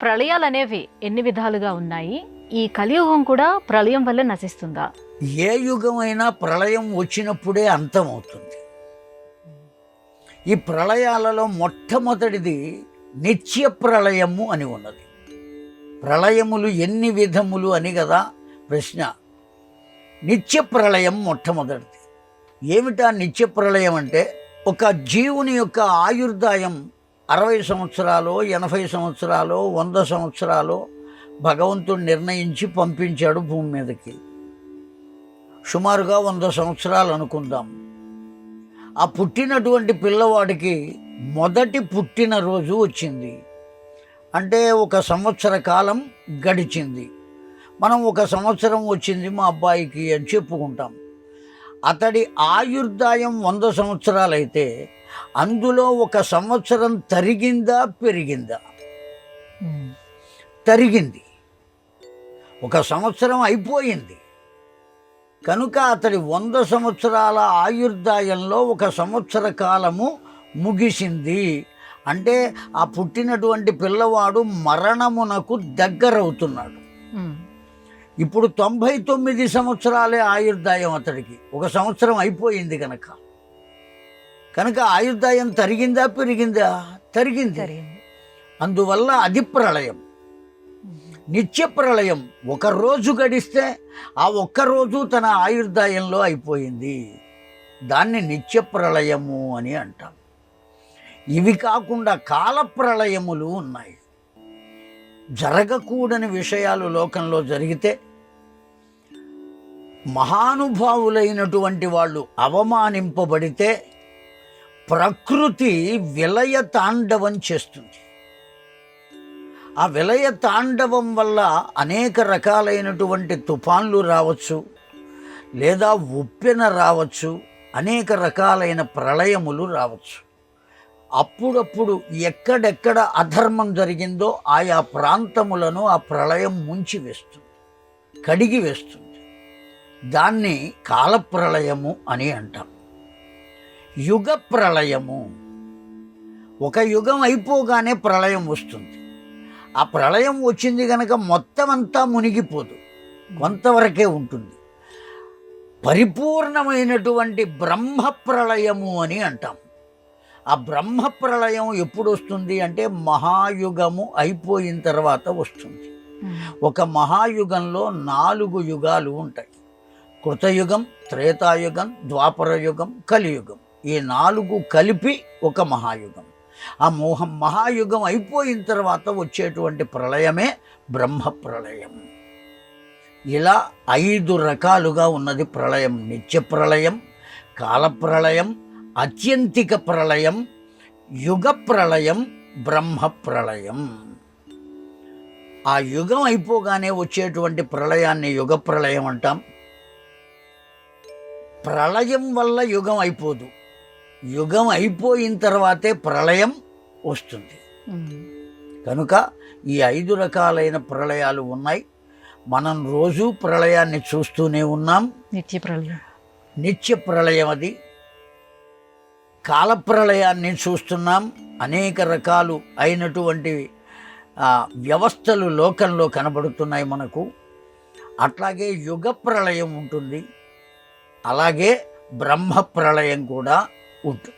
ప్రళయాలనేవి ఎన్ని విధాలుగా ఉన్నాయి? ఈ కలియుగం కూడా ప్రళయం వల్ల నశిస్తుందా? ఏ యుగమైనా ప్రళయం వచ్చినప్పుడే అంతమవుతుంది. ఈ ప్రళయాలలో మొట్టమొదటిది నిత్య ప్రళయము అని ఉన్నది. ప్రళయములు ఎన్ని విధములు అని కదా ప్రశ్న. నిత్య ప్రళయం మొట్టమొదటిది. ఏమిటా నిత్య ప్రళయం అంటే, ఒక జీవుని యొక్క ఆయుర్దాయం 60 సంవత్సరాలు, 80 సంవత్సరాలు, 100 సంవత్సరాలు భగవంతుడు నిర్ణయించి పంపించాడు భూమి మీదకి. సుమారుగా 100 సంవత్సరాలు అనుకుందాం. ఆ పుట్టినటువంటి పిల్లవాడికి మొదటి పుట్టినరోజు వచ్చింది అంటే 1 సంవత్సర కాలం గడిచింది. మనం 1 సంవత్సరం వచ్చింది మా అబ్బాయికి అని చెప్పుకుంటాం. అతడి ఆయుర్దాయం 100 సంవత్సరాలైతే అందులో 1 సంవత్సరం తరిగిందా పెరిగిందా? తరిగింది. 1 సంవత్సరం అయిపోయింది కనుక అతడి 100 సంవత్సరాల ఆయుర్దాయంలో 1 సంవత్సర కాలము ముగిసింది. అంటే ఆ పుట్టినటువంటి పిల్లవాడు మరణమునకు దగ్గరవుతున్నాడు. ఇప్పుడు 99 సంవత్సరాలే ఆయుర్దాయం అతడికి. 1 సంవత్సరం అయిపోయింది కనుక ఆయుర్దాయం తరిగిందా పెరిగిందా? తరిగింది. అందువల్ల అది ప్రళయం. నిత్య ప్రళయం 1 రోజు గడిస్తే ఆ 1 రోజు తన ఆయుర్దాయంలో అయిపోయింది. దాన్ని నిత్య ప్రళయము అని అంటాం. ఇవి కాకుండా కాల ప్రళయములు ఉన్నాయి. జరగకూడని విషయాలు లోకంలో జరిగితే మహానుభావులైనటువంటి వాళ్ళు అవమానింపబడితే ప్రకృతి విలయ తాండవం చేస్తుంది. ఆ విలయ తాండవం వల్ల అనేక రకాలైనటువంటి తుఫాన్లు రావచ్చు, లేదా ఉప్పెన రావచ్చు, అనేక రకాలైన ప్రళయములు రావచ్చు. అప్పుడప్పుడు ఎక్కడెక్కడ అధర్మం జరిగిందో ఆయా ప్రాంతములను ఆ ప్రళయం ముంచి వేస్తుంది, కడిగి వేస్తుంది. దాన్ని కాలప్రళయము అని అంటాం. యుగ ప్రళయము, ఒక యుగం అయిపోగానే ప్రళయం వస్తుంది. ఆ ప్రళయం వచ్చింది కనుక మొత్తం అంతా మునిగిపోదు, కొంతవరకే ఉంటుంది. పరిపూర్ణమైనటువంటి బ్రహ్మ ప్రళయము అని అంటాం. ఆ బ్రహ్మ ప్రళయం ఎప్పుడు వస్తుంది అంటే మహాయుగము అయిపోయిన తర్వాత వస్తుంది. ఒక మహాయుగంలో 4 యుగాలు ఉంటాయి. కృతయుగం, త్రేతాయుగం, ద్వాపరయుగం, కలియుగం. ఈ 4 కలిపి ఒక మహాయుగం. ఆ మహాయుగం అయిపోయిన తర్వాత వచ్చేటువంటి ప్రళయమే బ్రహ్మ ప్రళయం. ఇలా 5 రకాలుగా ఉన్నది ప్రళయం. నిత్య ప్రళయం, కాలప్రళయం, అత్యంతిక ప్రళయం, యుగ ప్రళయం, బ్రహ్మ ప్రళయం. ఆ యుగం అయిపోగానే వచ్చేటువంటి ప్రళయాన్ని యుగ ప్రళయం అంటాం. ప్రళయం వల్ల యుగం అయిపోదు, యుగం అయిపోయిన తర్వాతే ప్రళయం వస్తుంది. కనుక ఈ 5 రకాలైన ప్రళయాలు ఉన్నాయి. మనం రోజు ప్రళయాన్ని చూస్తూనే ఉన్నాం. నిత్య ప్రళయం అది. కాలప్రళయాన్ని చూస్తున్నాం. అనేక రకాలు అయినటువంటి వ్యవస్థలు లోకంలో కనబడుతున్నాయి మనకు. అట్లాగే యుగ ప్రళయం ఉంటుంది, అలాగే బ్రహ్మ ప్రళయం కూడా ఉంటుంది.